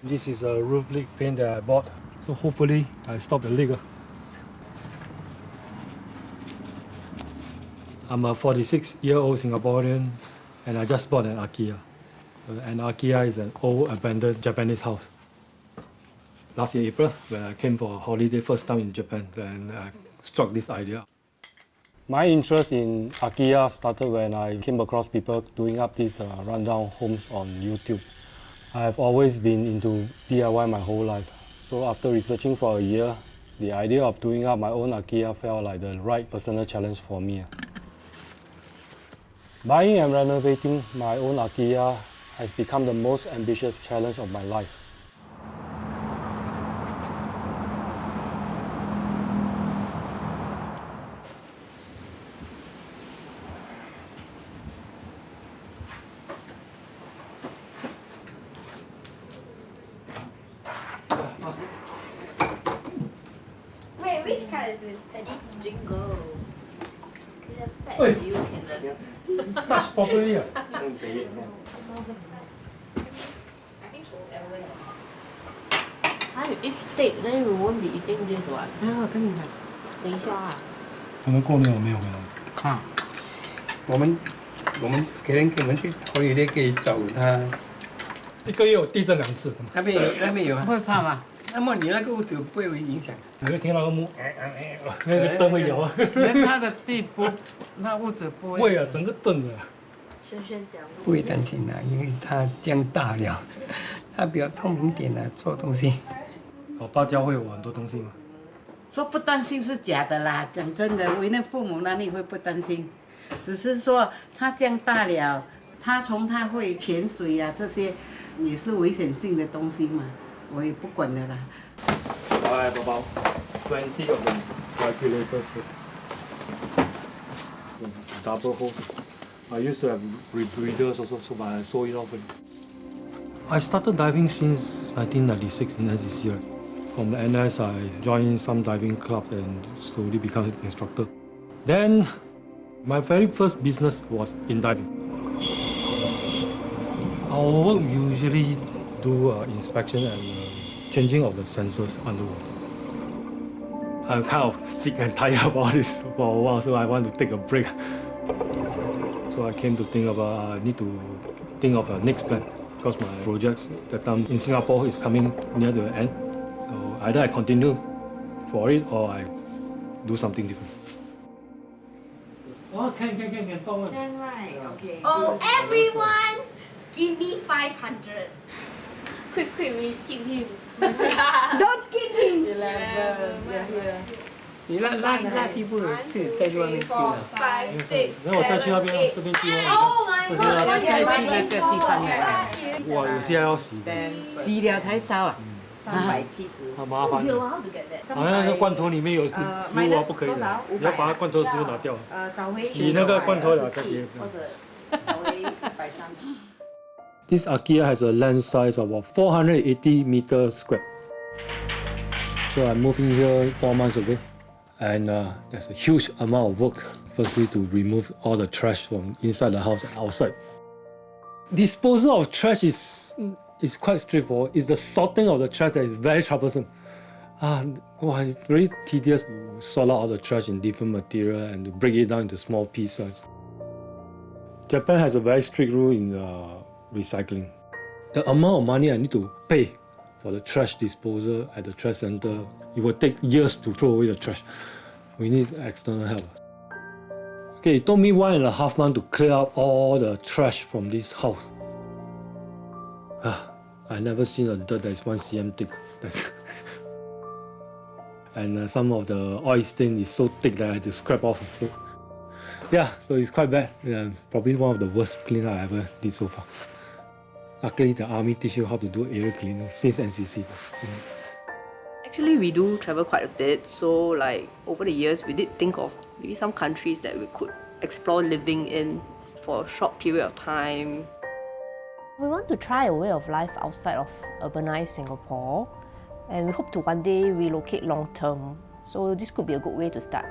This is a roof leak paint that I bought, so hopefully I stop the leak. I'm a 46-year-old Singaporean and I just bought an akiya. An akiya is an old abandoned Japanese house. Last year April, when I came for a holiday first time in Japan, then I struck this idea. My interest in akiya started when I came across people doing up these rundown homes on YouTube. I have always been into DIY my whole life. So after researching for a year, the idea of doing up my own akiya felt like the right personal challenge for me. Buying and renovating my own akiya has become the most ambitious challenge of my life. Wait, which card is this? Teddy? Jingle. It's as fat as you can learn. Touch properly. I think so. 还有 each state, then we won't be eating this one. 我跟你讲，等一下啊。可能过年我没有回来。啊，我们可能去holiday可以找他。1个月有地震2次。那边有啊。会怕吗？那么你那个屋子不会有影响？你会听到那个木，那个灯会摇啊。连它的地不，那屋子不会。会啊，整个震的。轩轩讲。不会担心啦，因为他这样大了，他比较聪明点啦，做东西。我爸教会我很多东西嘛。说不担心是假的啦，讲真的，为那父母哪里会不担心？只是说他这样大了，他会潜水啊，这些也是危险性的东西嘛，我也不管的啦。I have about 20 of them regulators here. Double hole. I used to have rebreathers also, so but I sold it off. I started diving since 1996 in NCC. Right? From the NS, I joined some diving club and slowly became an instructor. Then, my very first business was in diving. Our work usually do inspection and changing of the sensors underwater. I'm kind of sick and tired about this for a while, so I want to take a break. So I came to think about I need to think of a next plan because my projects that time in Singapore is coming near the end. So either I continue for it or I do something different. Oh, can, talk. Can, right? Okay. Oh, everyone, give me 500. Quick, we skip him. Don't skip him. 你垃圾不是在外面丢的。 5, 6, 然后我再去那边，这边丢啊。 Oh my 这边 god! 要再去那个地方来，哇，有些还要洗的，洗了才烧啊。 370. 好麻烦的。 Okay, well, how to get that? 好像那个罐头里面有食物啊，不可以的，你要把它罐头食物拿掉，洗那个罐头了才可以。This akiya has a land size of about 480 meters square. So I moved in here 4 months ago, and there's a huge amount of work. Firstly, to remove all the trash from inside the house and outside. Disposal of trash is quite straightforward. It's the sorting of the trash that is very troublesome. It's very tedious to sort out all the trash in different material and to break it down into small pieces. Japan has a very strict rule in recycling. The amount of money I need to pay for the trash disposal at the trash center, it will take years to throw away the trash. We need external help. Okay, it took me 1.5 months to clear up all the trash from this house. I never seen a dirt that is 1 cm thick. And some of the oil stain is so thick that I had to scrape off. So it's quite bad. Probably one of the worst cleanup I ever did so far. Luckily, the army teach you how to do area cleaning since NCC. Actually, we do travel quite a bit. So, like over the years, we did think of maybe some countries that we could explore living in for a short period of time. We want to try a way of life outside of urbanized Singapore, and we hope to one day relocate long term. So this could be a good way to start.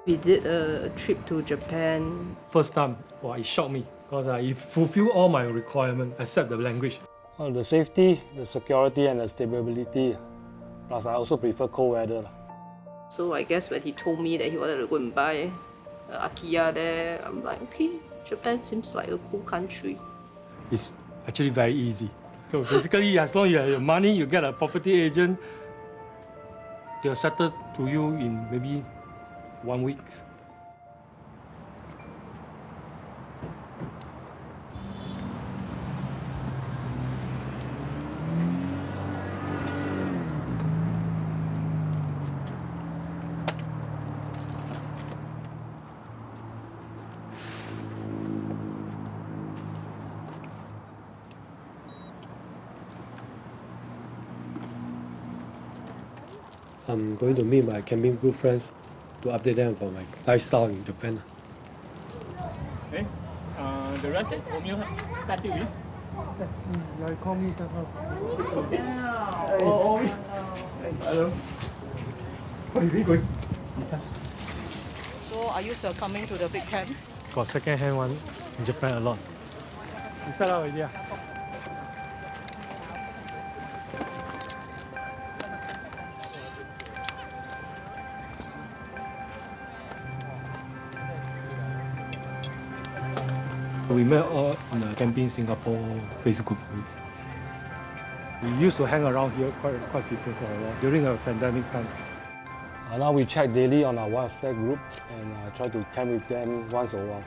We did a trip to Japan. First time, it shocked me because it fulfilled all my requirements except the language. The safety, the security, and the stability. Plus, I also prefer cold weather. So I guess when he told me that he wanted to go and buy akiya there, I'm like, okay, Japan seems like a cool country. It's actually very easy. So basically, as long as you have your money, you get a property agent, they'll settle to you in maybe 1 week. I'm going to meet my camping group friends to update them about my lifestyle in Japan. Hey, the rest, 我们有带去鱼。来 call me. Oh, hello. Where are we going? So are you succumbing to the big camp? Got second-hand one in Japan a lot. You set up already? We met all on the Camping Singapore Facebook group. We used to hang around here quite frequently for a while during the pandemic time. Now we chat daily on our WhatsApp group and try to camp with them once in a while.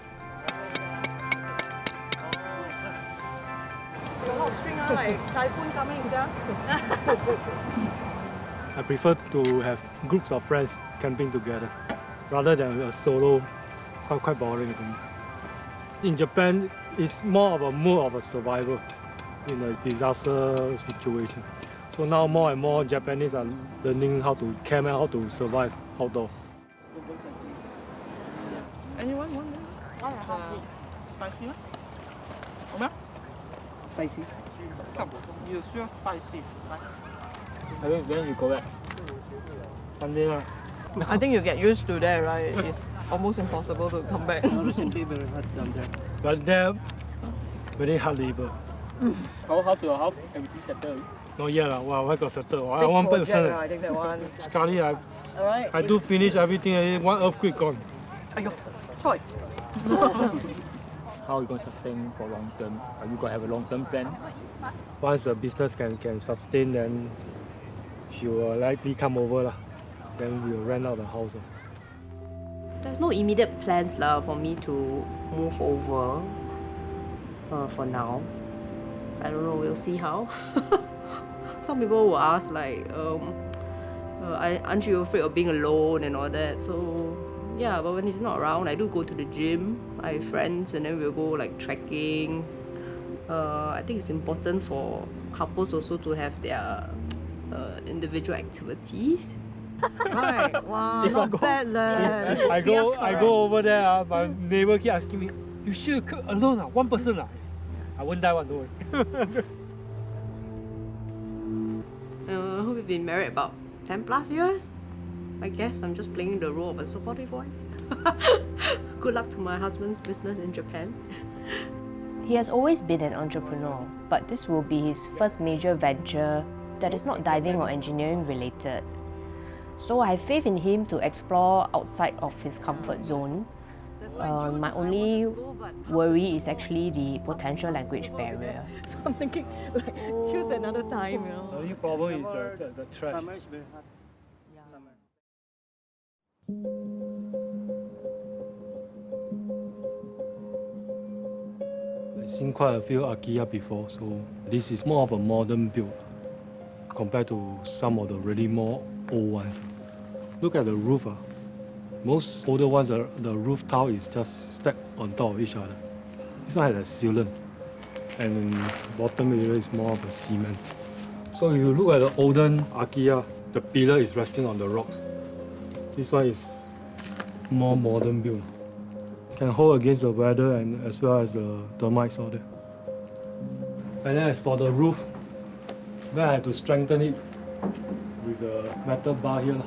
A lot of string, like typhoon coming, yeah? I prefer to have groups of friends camping together rather than a solo. Quite boring to me. In Japan, it's more of a mode of a survival in a disaster situation. So now more and more Japanese are learning how to camp and how to survive outdoors. Anyone want one? 1.5 Spicy 吗？好吗 Spicy. Come, you sure spicy. When you go back? Sunday lah. I think you get used to that, right? It's almost impossible to come back. Simply very hard down there. But they're very hard labor. How's your house? Everything settled? Not yet lah. Wow, I got settled. I Big one project, person. I think that one. Sekali Alright. I do finish everything already. One earthquake gone. Aiyo, Choi. How are you going to sustain for long term? Are you going to have a long term plan? Once the business can sustain, then she will likely come over lah. Then we'll rent out the house. There's no immediate plans lah for me to move over for now. I don't know, we'll see how. Some people will ask like, aren't you afraid of being alone and all that? So yeah, but when he's not around, I do go to the gym. I have friends and then we'll go like trekking. I think it's important for couples also to have their individual activities. Right, wow, not bad leh. I go over there. My neighbor keep asking me, "You sure you cook alone? One person? I won't die one, don't worry." We've been married about 10 plus years. I guess I'm just playing the role of a supportive wife. Good luck to my husband's business in Japan. He has always been an entrepreneur, but this will be his first major venture that is not diving or engineering related. So I have faith in him to explore outside of his comfort zone. My only worry is actually the potential language barrier. So I'm thinking, like, choose another time, you know. The only problem is the trash. Summer is very hot. Summer. I've seen quite a few akiya before, so this is more of a modern build compared to some of the really more old ones. Look at the roof. Most older ones, the roof tile is just stacked on top of each other. This one has a sealant, and bottom area is more of a cement. So if you look at the olden akiya, the pillar is resting on the rocks. This one is more modern build. Can hold against the weather and as well as the termites out there. And then as for the roof, then I have to strengthen it with the metal bar here.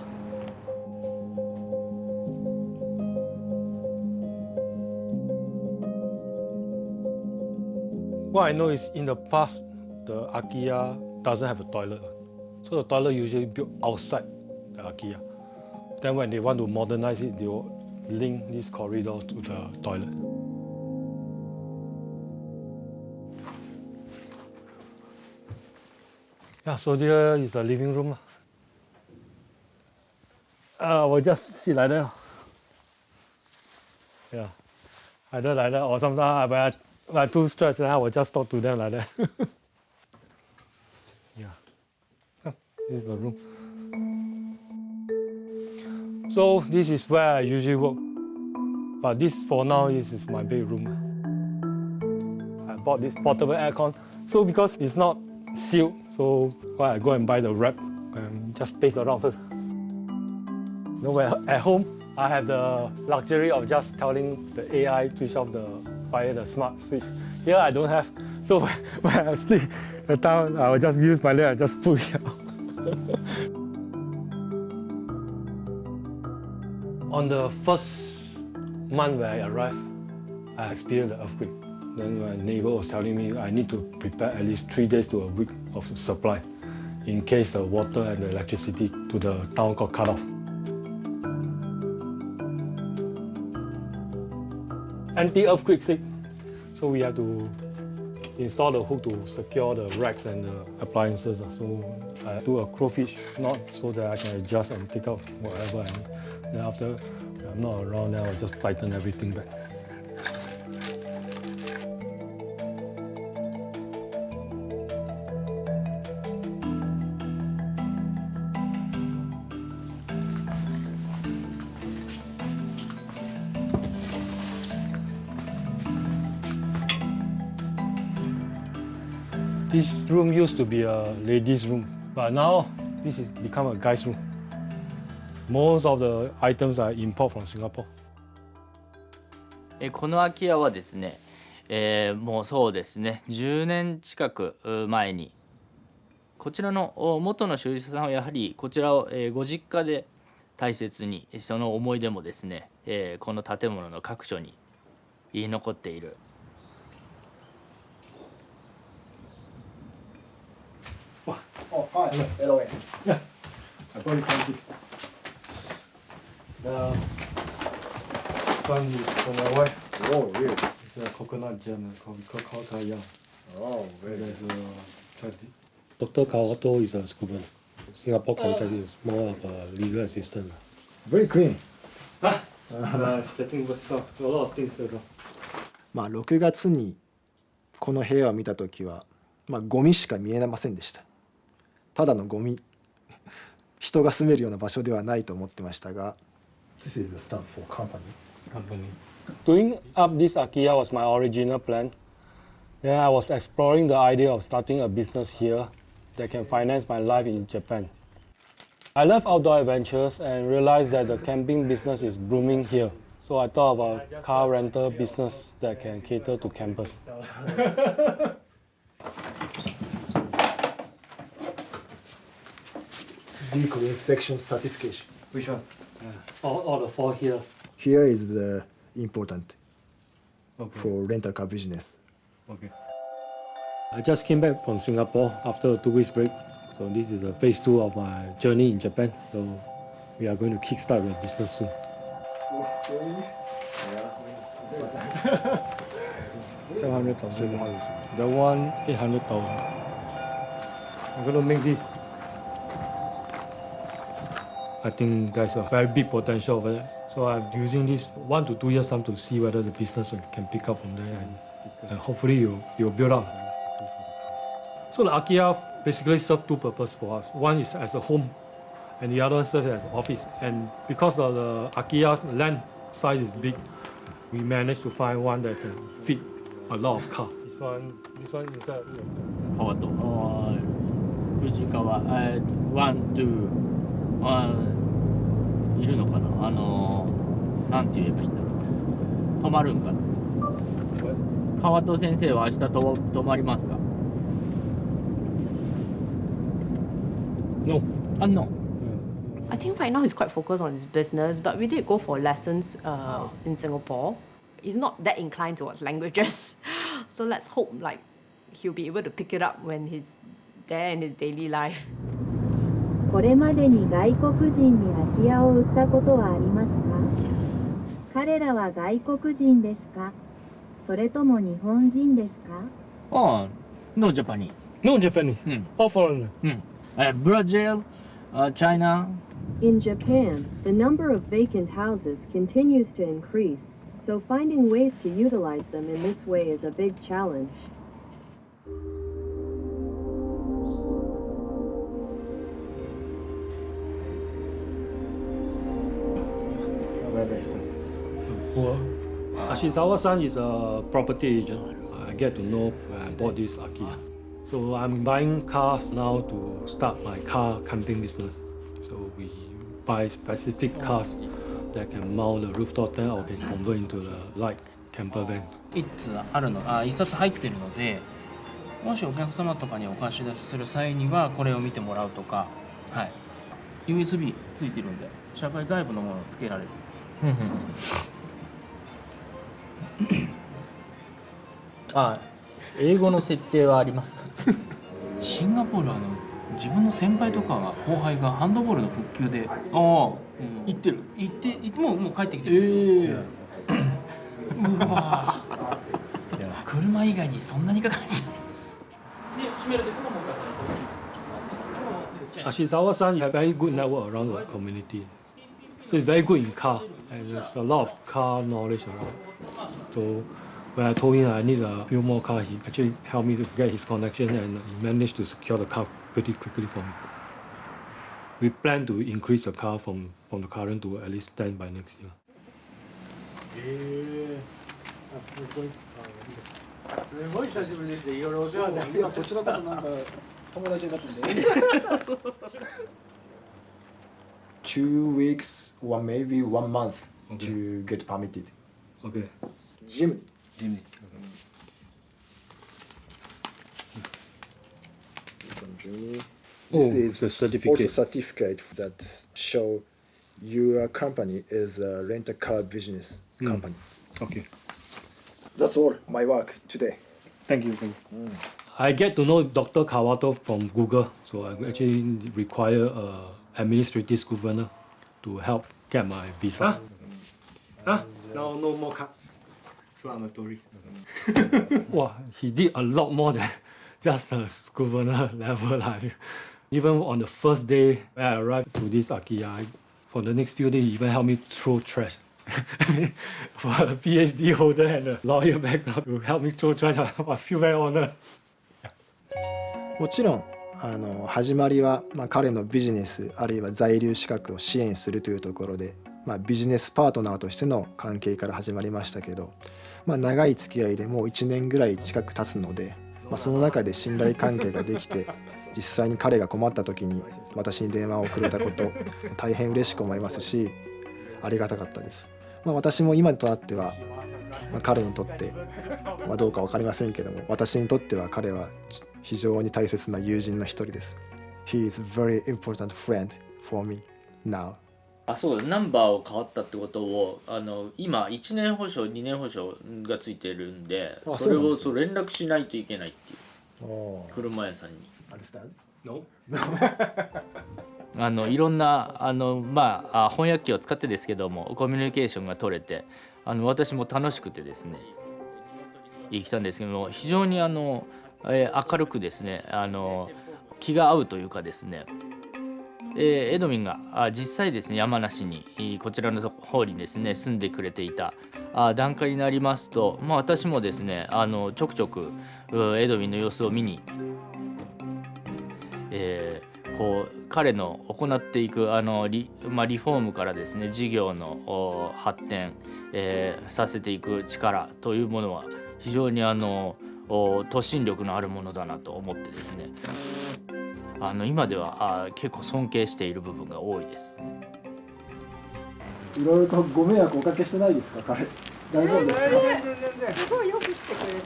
What I know is in the past, the akiya doesn't have a toilet. So the toilet usually built outside the akiya. Then when they want to modernize it, they will link this corridor to the toilet. Yeah, so here is the living room. We'll just sit like that. Yeah, either like that or sometimes when I'm too stressed, I will just talk to them like that. Yeah, this is the room. So this is where I usually work. But this for now this is my bedroom. I bought this portable aircon. So because it's not sealed, so I go and buy the wrap and just paste around first. You know, at home, I have the luxury of just telling the AI switch off the fire, the smart switch. Here I don't have. So when I sleep, the time I will just use my leg and just push out. On the first month when I arrived, I experienced the earthquake. Then my neighbor was telling me I need to prepare at least 3 days to a week of supply in case the water and the electricity to the town got cut off. Anti-earthquake sake, so we have to install the hook to secure the racks and the appliances. So I do a crowfish knot so that I can adjust and take out whatever I need. Then after I'm not around, then I'll just tighten everything back. This room used to be a ladies' room, but now this has become a guy's room. Most of the items are import from Singapore. この空き家はですね、もうそうですね、10年近く前に、こちらの元の所有者さんはやはりこちらをご実家で大切に、その思い出もですね、この建物の各所に残っている。Oh, hi. Hello. Yeah, I bought it from you. This one is for my wife. Oh, really? It's a coconut jam called Kakao. Oh, So very there's Dr. Kawato is a scuba. Singapore contact is more of a legal assistant. very clean. Getting stuff, a lot of things around. 6月にこの部屋を見たときは、ゴミしか見えませんでした。ただのゴミ。人が住めるような場所ではないと思ってましたが。This is the stuff for company. Doing up this akiya was my original plan. Then I was exploring the idea of starting a business here that can finance my life in Japan. I love outdoor adventures and realized that the camping business is booming here. So I thought of a car rental business that can cater to campers. Vehicle inspection certification. Which one? All the four here. Here is important Okay. for rental car business. Okay. I just came back from Singapore after a 2 weeks break. So this is a phase 2 of my journey in Japan. So we are going to kickstart the business soon. $700,000. The one $800,000. I'm going to make this. I think there's a very big potential over there. So I'm using this 1 to 2 years time to see whether the business can pick up from there, and hopefully you'll build up. So the akiya basically serves 2 purposes for us. One is as a home, and the other one serves as an office. And because of the akiya land size is big, we managed to find one that can fit a lot of cars. This one inside. 川と藤川ワン、ツーいるのかな、なんて言えばいいんだろう、泊まるんかな。川戸先生は明日泊まりますか？ No. No. I think right now he's quite focused on his business, but we did go for lessons in Singapore. He's not that inclined towards languages, so let's hope like he'll be able to pick it up when he's there in his daily life. これまでに外国人に空き家を売ったことはありますか？彼らは外国人ですか？それとも日本人ですか？ Oh, no Japanese. No Japanese. All foreigner. Brazil, China. In Japan, the number of vacant houses continues to increase, so finding ways to utilize them in this way is a big challenge. Well, Ashizawa-san is a property agent. I get to know when I bought this akiya. So I'm buying cars now to start my car camping business. So we buy specific cars that can mount the rooftop tent or can convert into the light camper van. 一冊入ってるので、もしお客様とかにお貸し出しする際にはこれを見てもらうとか、はい、USB ついてるんで社会外部のものをつけられる。英語の設定はありますか？シンガポールは自分の先輩とかが後輩がハンドボールの復旧で行ってる。もう帰ってきてる。うわ車以外にそんなにかかるじゃん。Ashizawa-san has very good network around the community. So he's very good in car, and there's a lot of car knowledge around. So when I told him I need a few more cars, he actually helped me to get his connection, and he managed to secure the car pretty quickly for me. We plan to increase the car from the current to at least 10 by next year. すごい久しぶりですね。いろいろお世話になって。いや、こちらこそなんか友達になってんで。2 weeks or maybe 1 month to get permitted. Okay. Gym. This is the certificate. Also certificate that show your company is a rent a car business company. Okay. That's all my work today. Thank you. I get to know Dr. Kawato from Google, so I actually require an administrative governor to help get my visa. Now no more car. So I'm a tourist. Wow, he did a lot more than just a governor level. Even on the first day when I arrived to this akiya, for the next few days he even helped me throw trash. For a PhD holder and a lawyer background to help me throw trash, I feel very honored. もちろん始まりは、彼のビジネスあるいは在留資格を支援するというところで、ビジネスパートナーとしての関係から始まりましたけど、長い付き合いでもう1年ぐらい近く経つので、その中で信頼関係ができて実際に彼が困った時に私に電話をくれたこと大変嬉しく思いますし、ありがたかったです。私も今となっては、彼にとって、どうか分かりませんけども、私にとっては彼は非常に大切な友人の一人です。He is a very important friend for me now. そうだ、ナンバーを変わったってことを今1年保証2年保証がついてるんで、それを連絡しないといけないっていう車屋さんに。No? いろんな翻訳機を使ってですけどもコミュニケーションが取れて私も楽しくてですね行きたんですけども、非常に明るくですね気が合うというかですね、エドミンが実際ですね山梨にこちらの方にですね住んでくれていた段階になりますと、私もですねちょくちょくエドミンの様子を見に彼の行っていくリフォームからですね事業の発展、させていく力というものは非常に突進力のあるものだなと思ってですね今では結構尊敬している部分が多いです。いろいろとご迷惑おかけしてないですか、彼。大丈夫ですか。全然すごいよくしてくれる。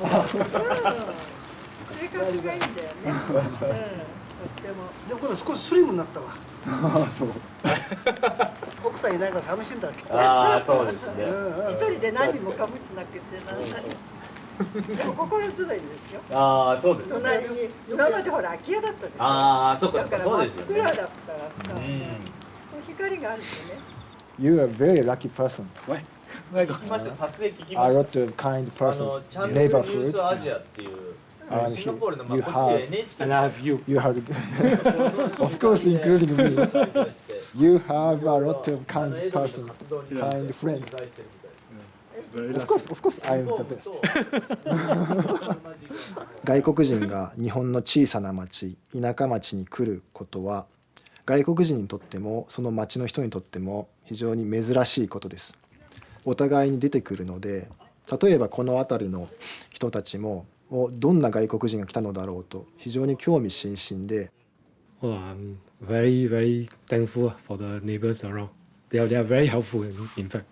性格がいいんだよね。でも今度少しスリムになったわ。そう。奥さんいないから寂しいんだきっと。そうですね。一人で何もかもしなくてなんない。でも心集いですよ。ああ、そうですね。隣に今までほら空き家だったんですよ。ああ、そうかだから真っそうですよね。暗だったらさ、光があるとね。You are a very lucky person. 聞きました。撮影聞きま A し lot of kind た。 persons. チャンネルニュー Neighborhood. スアジアっていう。And シンガポールのまあ you こっちで have, NHK And I have you. you have, of course, including me. You have a lot of kind person, kind friends. Of course, I am the best. 外国人が日本の小さな町、田舎町に来ることは、外国人にとってもその町の人にとっても非常に珍しいことです。お互いに出てくるので、例えばこの辺りの人たちもどんな外国人が来たのだろうと非常に興味津々で。Well, I'm very, very thankful for the neighbors around. They are very helpful, in fact.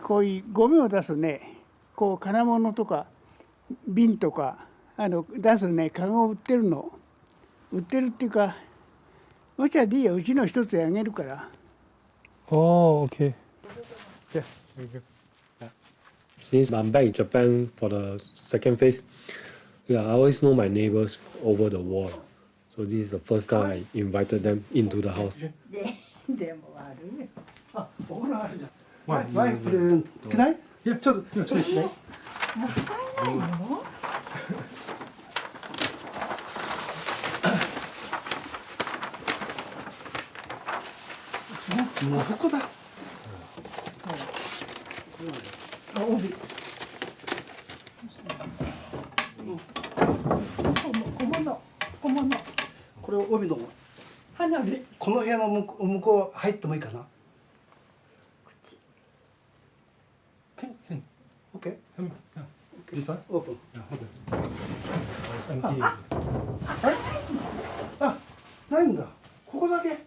こういうゴミを出すね、こう金物とか瓶とか出すね、カゴを売ってるの。売ってるっていうか、もしはでいいよ、うちの一つあげるから。Oh, okay. Yeah, thank you. Since I'm back in Japan for the second phase, yeah, I always know my neighbors over the wall. So this is the first time I invited them into the house. でもあるよ。あ、お風呂あるじゃん。ワイフくれるくない？いや、ちょっとしない。もったいないの？もう服だ。あ、帯。小物。これを帯の。花火。この部屋の向こう入ってもいいかな。OK? This one? オープン。Empty. あ、ないんだ。ここだけ。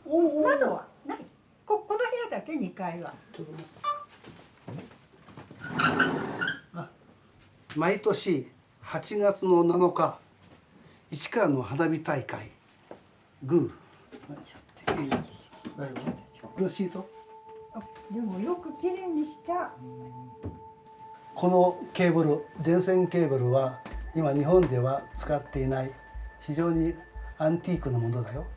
窓はない。この部屋だけ2階は。毎年8月の7日、市川の花火大会。グー。レシート。でもよくきれいにした。このケーブル、電線ケーブルは今日本では使っていない非常にアンティークなものだよ。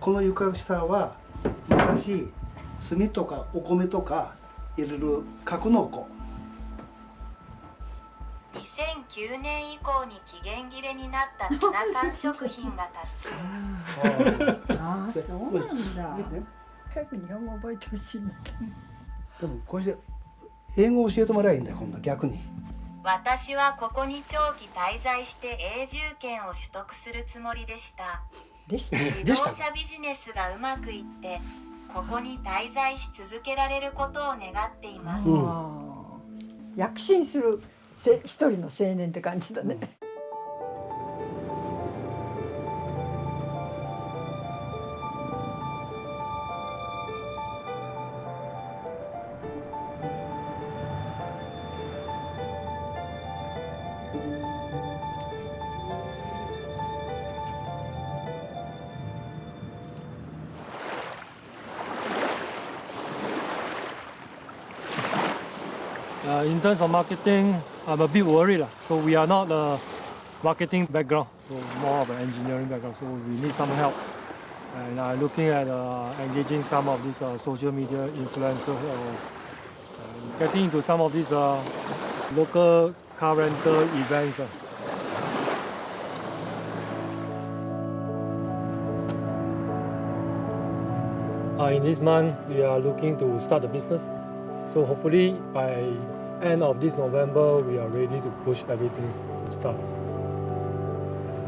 この床下は昔炭とかお米とか入れる格納庫。2009年以降に期限切れになったツナ缶食品が多数。ああ、そうなんだ。早く日本語覚えてほしいんだけど。でもこれで英語を教えてもらえばいいんだよ、今度は逆に。私はここに長期滞在して永住権を取得するつもりでした。自動車ビジネスがうまくいってここに滞在し続けられることを願っています。躍進する一人の青年って感じだね。In terms of marketing, I'm a bit worried. So we are not a marketing background, so more of an engineering background. So we need some help. And I'm looking at engaging some of these social media influencers or getting into some of these local car rental events. In this month, we are looking to start a business. So hopefully by end of this November, we are ready to push everything to start.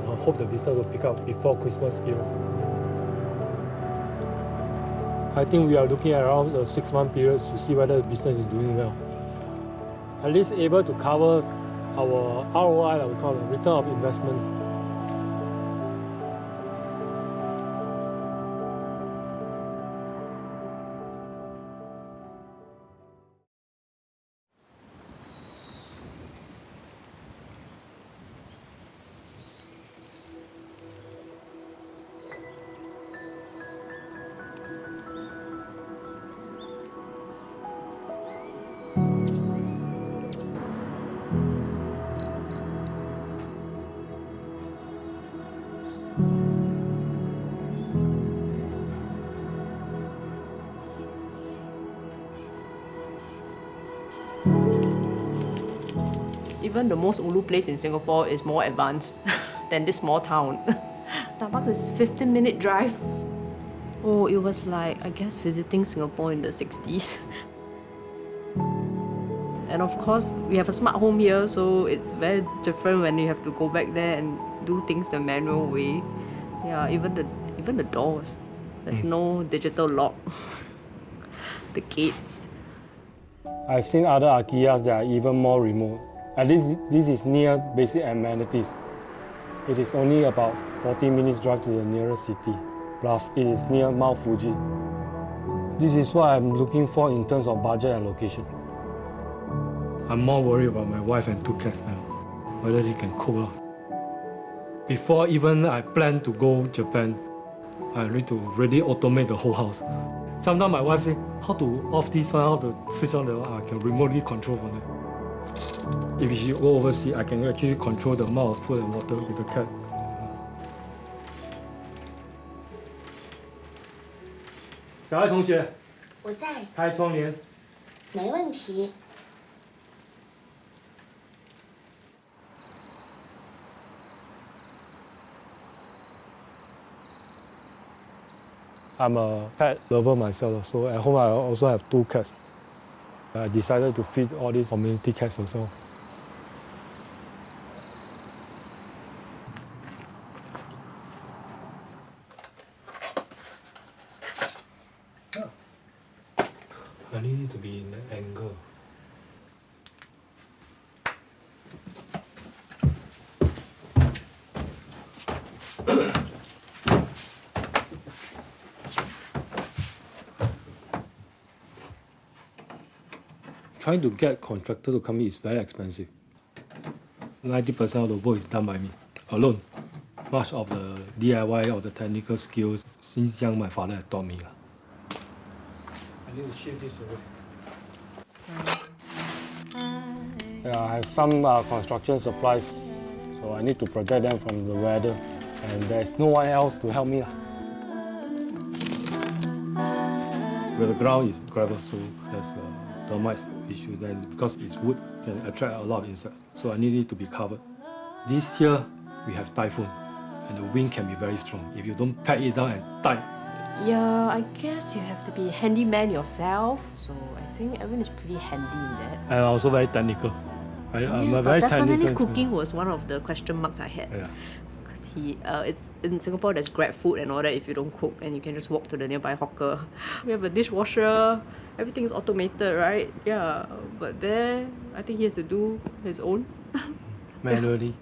I hope the business will pick up before Christmas period. I think we are looking at around a 6-month period to see whether the business is doing well. At least able to cover our ROI, that we call it, return of investment. Even the most ulu place in Singapore is more advanced than this small town. Starbucks is 15-minute drive. Oh, it was like, I guess, visiting Singapore in the 60s. And of course, we have a smart home here, so it's very different when you have to go back there and do things the manual way. Yeah, even the doors. There's no digital lock. The gates. I've seen other akiyas that are even more remote. At least this is near basic amenities. It is only about 40 minutes drive to the nearest city. Plus, it is near Mount Fuji. This is what I'm looking for in terms of budget and location. I'm more worried about my wife and 2 cats now, whether they can cope. Before even I plan to go Japan, I need to really automate the whole house. Sometimes my wife says, how to off this one, how to switch on the one, I can remotely control from there. If she go overseas, I can actually control the amount of food and water with the cat. 小爱同学，我在，开窗帘。没问题。I'm a pet lover myself, so at home I also have 2 cats. I decided to feed all these community cats also. I need it to be in an angle. Trying to get contractor to come in is very expensive. 90% of the work is done by me, alone. Much of the DIY or the technical skills, since young my father had taught me. I need to shift this away. Yeah, I have some construction supplies, so I need to protect them from the weather, and there's no one else to help me. Where the ground is gravel, so there's termites issue. Then because it's wood, can attract a lot of insects. So I need it to be covered. This year we have typhoon, and the wind can be very strong. If you don't pack it down and tie. Yeah, I guess you have to be a handyman yourself. So I think Evan is pretty handy in that. And also very technical. I'm a But very definitely technical. cooking was one of the question marks I had. Yeah. Because it's in Singapore there's Grab food and all that if you don't cook, and you can just walk to the nearby hawker. We have a dishwasher. Everything is automated, right? Yeah. But there, I think he has to do his own. Manually.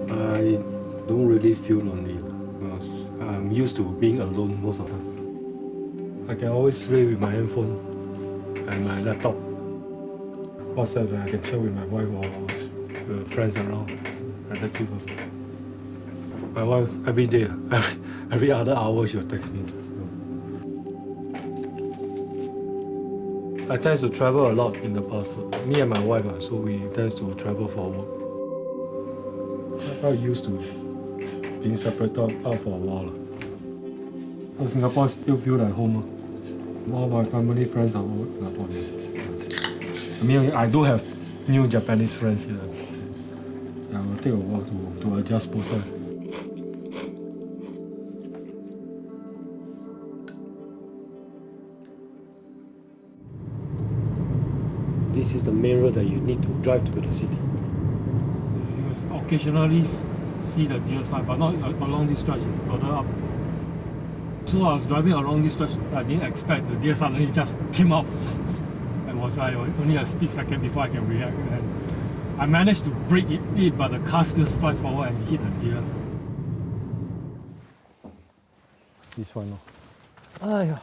I don't really feel lonely because I'm used to being alone most of the time. I can always play with my handphone and my laptop. WhatsApp, I can chat with my wife or friends around. Relative. My wife every day, every other hour she'll text me. I tend to travel a lot in the past. Me and my wife, so we tend to travel for work. quite used to being separated out for a while. In Singapore, I still feel like home. All my family friends are all Singaporean. I mean, I do have new Japanese friends here. I will take a while to adjust both sides. This is the main road that you need to drive to the city. You must occasionally see the deer sign, but not along this stretch, it's further up. So I was driving along this stretch, I didn't expect the deer suddenly just came up. And was I only a split second before I can react. And I managed to brake it, but the car still slid forward and hit the deer. This one, no. Aiya.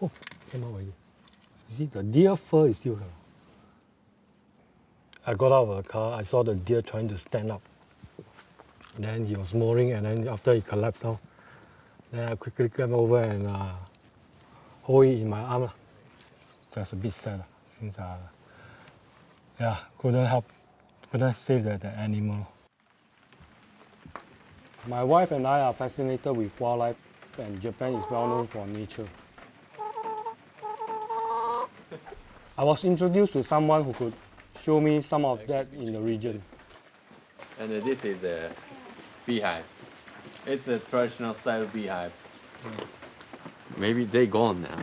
Oh, came out already. You see, the deer fur is still here. I got out of the car, I saw the deer trying to stand up. Then he was mooring, and then after he collapsed down, then I quickly came over and hold it in my arm. Just a bit sad since couldn't save the animal. My wife and I are fascinated with wildlife, and Japan is well known for nature. I was introduced to someone who could show me some of that in the region. And this is a beehive. It's a traditional style beehive. Maybe they gone now.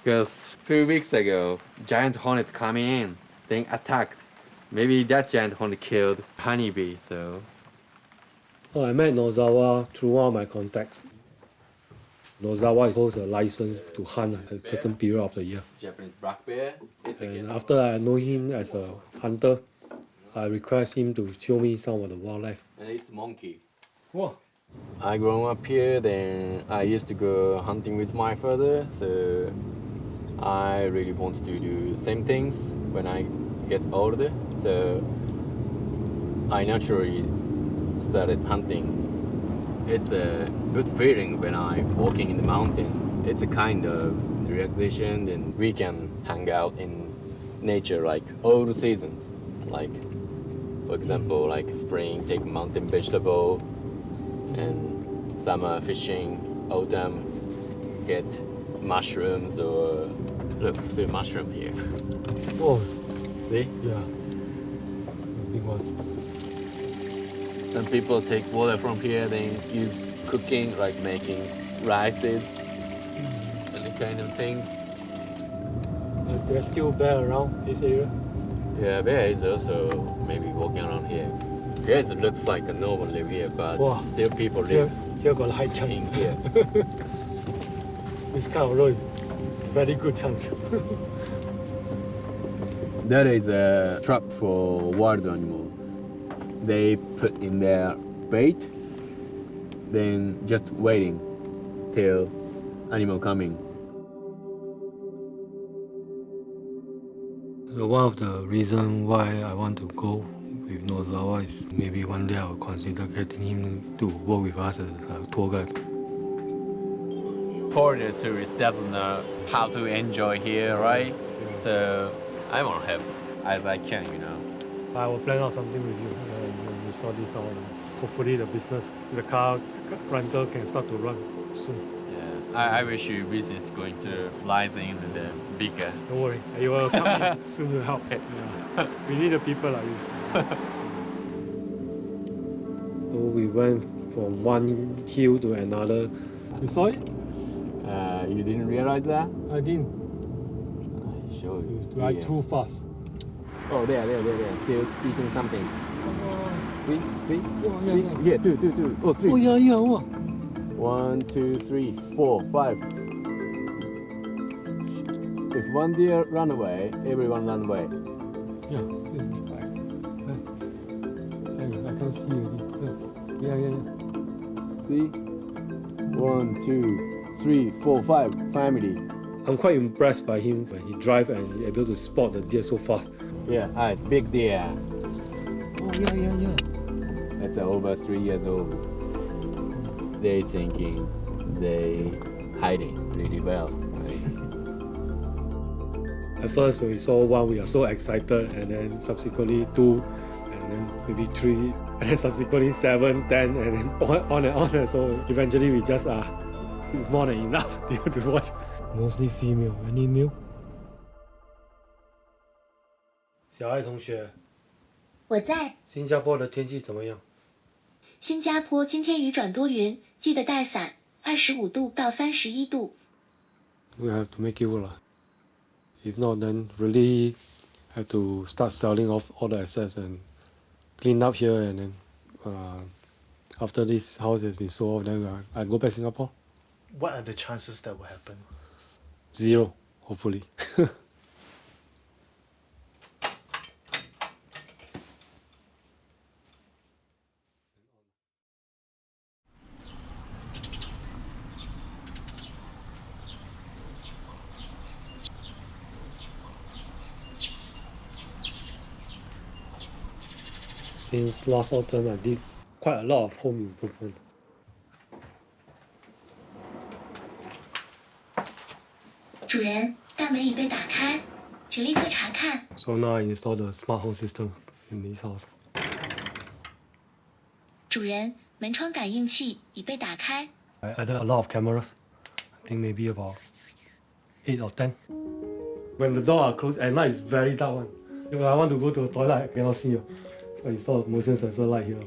Because a few weeks ago, giant hornet coming in, then attacked. Maybe that giant hornet killed honeybee, so. Oh, I met Nozawa through one of my contacts. Nozawa holds a license to hunt at a certain period of the year. Japanese black bear. And after I know him as a hunter, I request him to show me some of the wildlife. And it's monkey. Whoa. I grew up here, then I used to go hunting with my father, so I really want to do same things when I get older. So I naturally started hunting. It's a good feeling when I'm walking in the mountain. It's a kind of relaxation, and we can hang out in nature like all the seasons. Like, for example, like spring, take mountain vegetable, and summer fishing, autumn, get mushrooms or look, see mushroom here. Oh, see? Yeah. Big one. Some people take water from here, then use cooking, like making rices, any kind of things. There's still bear around this area? Yeah, bear is also maybe walking around here. Yes, it looks like no one live here, but still people live here got high chance. In here. This kind of road is very good chance. That is a trap for wild animal. They put in their bait, then just waiting till animal coming. So one of the reasons why I want to go with Nozawa is maybe one day I will consider getting him to work with us as a tour guide. Foreigner tourist doesn't know how to enjoy here, right? Yeah. So I want to help as I can, you know. I will plan out something with you. You saw this out. Hopefully the business, the car rental can start to run soon. Yeah, I wish your business going to rise in the bigger. Don't worry, you will come in soon to help. Yeah. We need the people like you. So we went from one hill to another. You saw it? You didn't realize that? I didn't. I show you. You ride too fast. Oh, there. Still eating something. See? Oh, yeah. Yeah, two. Oh, three. Oh, yeah. Oh. 1, 2, 3, 4, 5. If one deer run away, everyone run away. Yeah. I can see already. Yeah. See? 1, 2, 3, 4, 5. Family. I'm quite impressed by him when he drives and he's able to spot the deer so fast. Yeah, it's big deer. Oh, yeah. It's over 3 years old. They thinking they hiding really well, right? At first, when we saw one, we are so excited, and then subsequently 2, and then maybe 3, and then subsequently 7, 10, and then on and on. So eventually, we just it's more than enough to watch. Mostly female. Any male? 小爱同学，我在。新加坡的天气怎么样？新加坡今天雨转多云，记得带伞。25度到31度。We have to make it work. If not, then really have to start selling off all the assets and clean up here, and then after this house has been sold, then I go back Singapore. What are the chances that will happen? 0, hopefully. Since last autumn, I did quite a lot of home improvement. So now I installed the smart home system in this house. 主人，门窗感应器已被打开。 I added a lot of cameras. I think maybe about 8 or 10. When the door are closed at night, it's very dark one. If I want to go to the toilet, I cannot see. So I installed a motion sensor light here.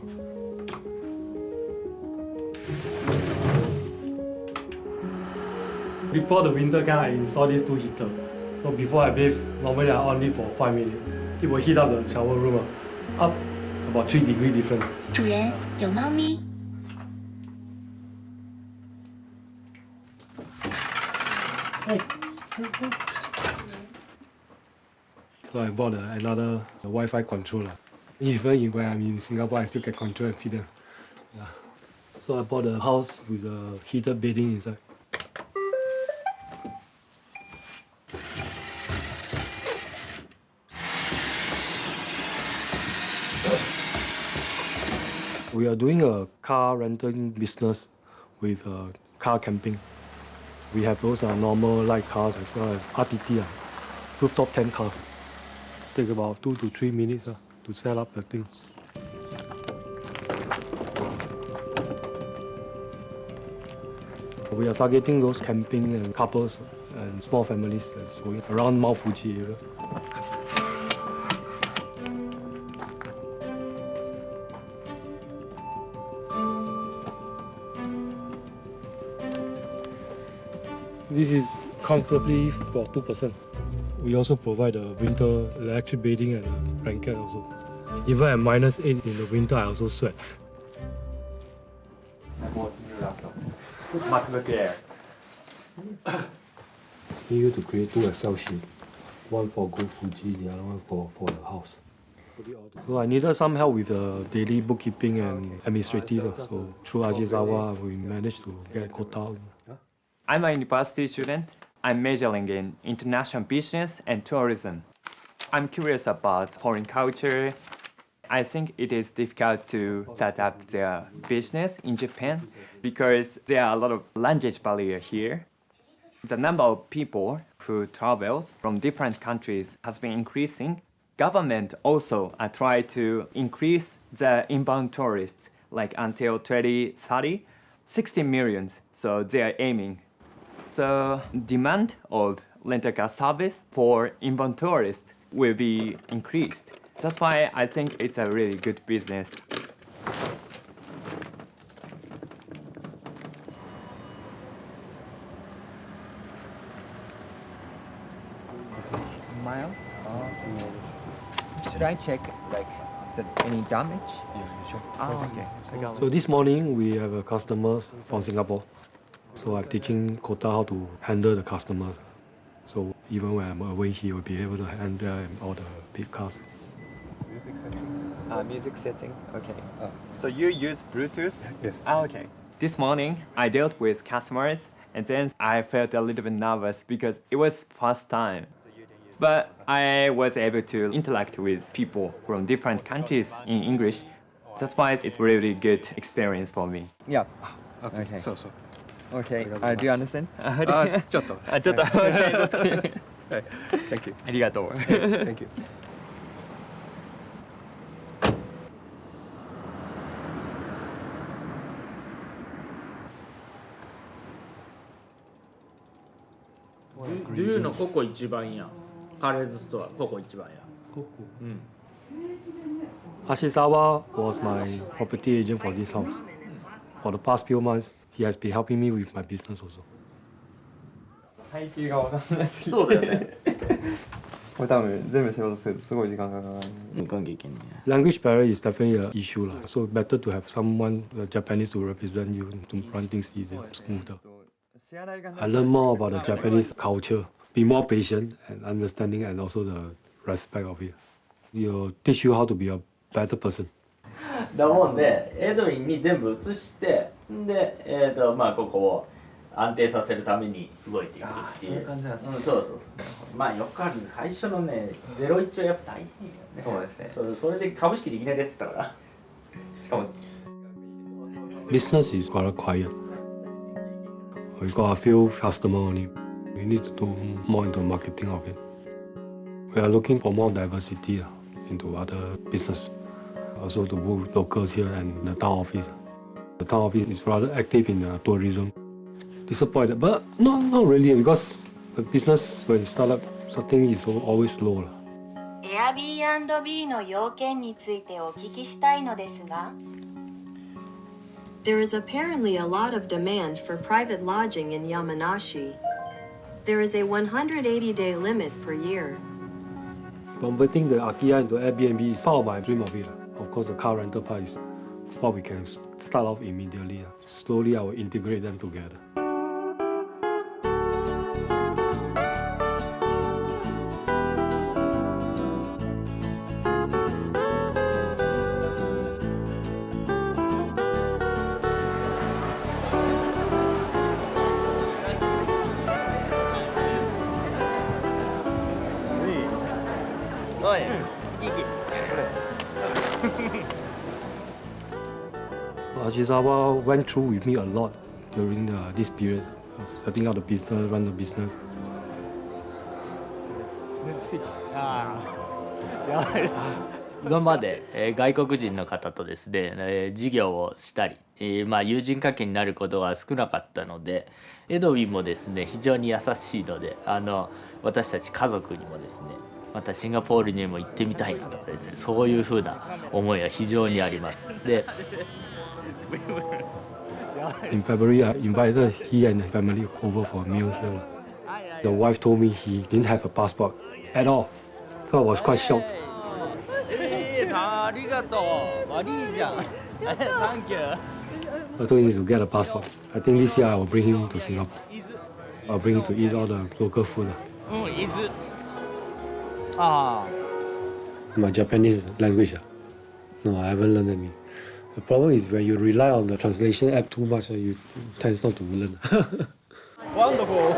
Before the winter came, I installed these 2 heaters. So before I bathe, normally I on it for 5 minutes. It will heat up the shower room up about 3 degrees different. 主人，有猫咪。 So I bought another Wi-Fi controller. Even when I'm in Singapore, I still can control and feed them. Yeah. So I bought a house with a heated bedding inside. We are doing a car renting business with car camping. We have those normal light cars as well as RTT, rooftop tent cars. Take about 2 to 3 minutes to set up the thing. We are targeting those camping and couples and small families that's going around Mount Fuji area. This is comfortably for 2%. We also provide a winter electric bedding and a blanket also. Even at -8 in the winter, I also sweat. Need you to create 2 Excel sheets. One for Go Fuji, the other one for the house. So I needed some help with daily bookkeeping and administrative. So through Ajizawa, we managed to get quota. I'm a university student. I'm majoring in international business and tourism. I'm curious about foreign culture. I think it is difficult to set up their business in Japan because there are a lot of language barrier here. The number of people who travels from different countries has been increasing. Government also try to increase the inbound tourists, like until 2030, 60 million. So they are aiming. The demand of rental-car service for inbound tourists will be increased. That's why I think it's a really good business. Mile? Should I check like is there any damage? Yeah, sure. Oh, okay. So this morning we have a customer from Singapore. So I'm teaching Kota how to handle the customers. So even when I'm away, he will be able to handle all the big cars. Music setting? Music setting, okay. So you use Bluetooth? Yes. Oh, okay. This morning, I dealt with customers, and then I felt a little bit nervous because it was first time. But I was able to interact with people from different countries in English. That's why it's really good experience for me. Yeah. Okay. Okay. So. Okay. Do you understand? ちょっと。ちょっと。Okay, that's good. Thank you. ありがとう。Thank you. Do you know ここ一番やカレーズストアここ一番やここうん Ashizawa was my property agent for this house. For the past few months, he has been helping me with my business also. 配給が分かんないすぎてそうだよねこれ多分全部仕事するとすごい時間かかる向かんきゃいけない Language barrier is definitely an issue, lah. So better to have someone Japanese to represent you to run things easier, smoother. I learn more about the Japanese culture, be more patient and understanding, and also the respect of it. It'll teach you how to be a better person. だもんでエドウィンに全部移してでまあここを安定させるために動いていくっていう。そういう感じなんですね。そうそうそう。まあよくある最初のね01はやっぱ大変よね。そうですね。それで株式できないやってたから。しかも Business is quite quiet. We got a few customers only. We need to do more into marketing of it. We are looking for more diversity into other business. Also to work with locals here and the town office. The town office is rather active in tourism. Disappointed, but not really because the business when it start up, something is always slow. Airbnb の要件についてお聞きしたいのですが。There is apparently a lot of demand for private lodging in Yamanashi. There is a 180-day limit per year. Converting the akiya into Airbnb is part of my dream of it. Of course, the car rental part is what we can start off immediately. Slowly, I will integrate them together. Ashizawa went through with me a lot during this period of setting up the business, run the business. 今まで外国人の方とですね事業をしたりまあ友人関係になることが少なかったのでエドウィンもですね非常に優しいので私たち家族にもですねまたシンガポールにも行ってみたいなとかですねそういうふうな思いは非常にあります。で In February, I invited he and his family over for a meal here. The wife told me he didn't have a passport at all. So I was quite shocked. ありがとう。悪いじゃん。Thank you. I told him to get a passport. I think this year I will bring him to Singapore. I'll bring him to eat all the local food. 伊豆。ああ。My Japanese language. No, I haven't learned any. The problem is when you rely on the translation app too much, you tend not to learn. Wonderful.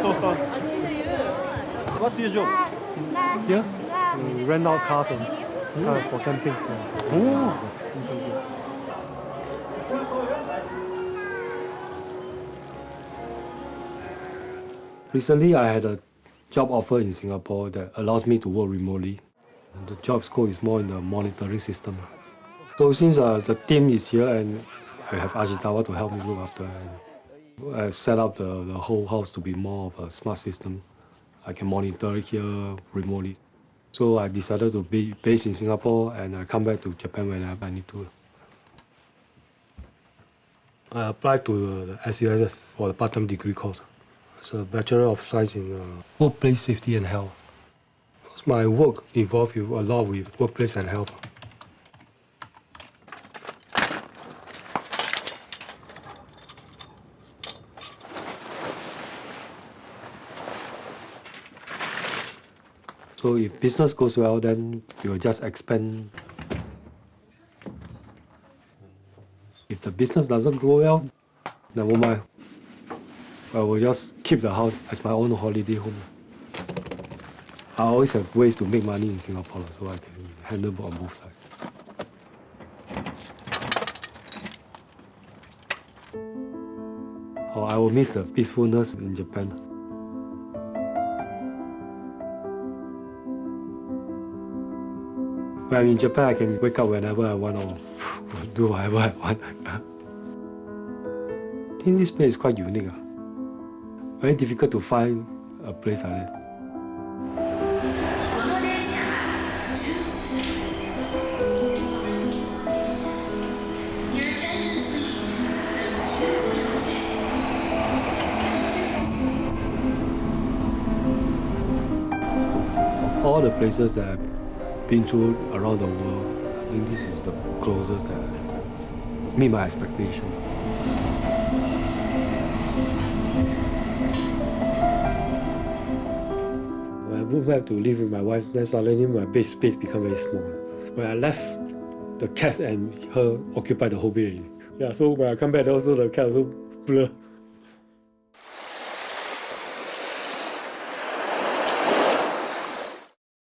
What's your job? Here, we rent out cars and for camping. Oh. Recently, I had a job offer in Singapore that allows me to work remotely. The job scope is more in the monitoring system. So since the team is here and I have Ashizawa to help me look after, and I set up the whole house to be more of a smart system. I can monitor it here remotely. So I decided to be based in Singapore and I come back to Japan whenever I need to. I applied to the SUSS for the part-time degree course. It's a Bachelor of Science in Workplace Safety and Health. Because my work involved a lot with workplace and health. So if business goes well, then we will just expand. If the business doesn't go well, never mind. I will just keep the house as my own holiday home. I always have ways to make money in Singapore, so I can handle on both sides. I will miss the peacefulness in Japan. When I'm in Japan, I can wake up whenever I want or do whatever I want. I think this place is quite unique. Very difficult to find a place like that. Of all the places that I've been to around the world, I think this is the closest that meet my expectation. When I moved back to live with my wife, then suddenly my bed space became very small. When I left, the cat and her occupied the whole bed. Yeah, so when I come back, also the cat also blur.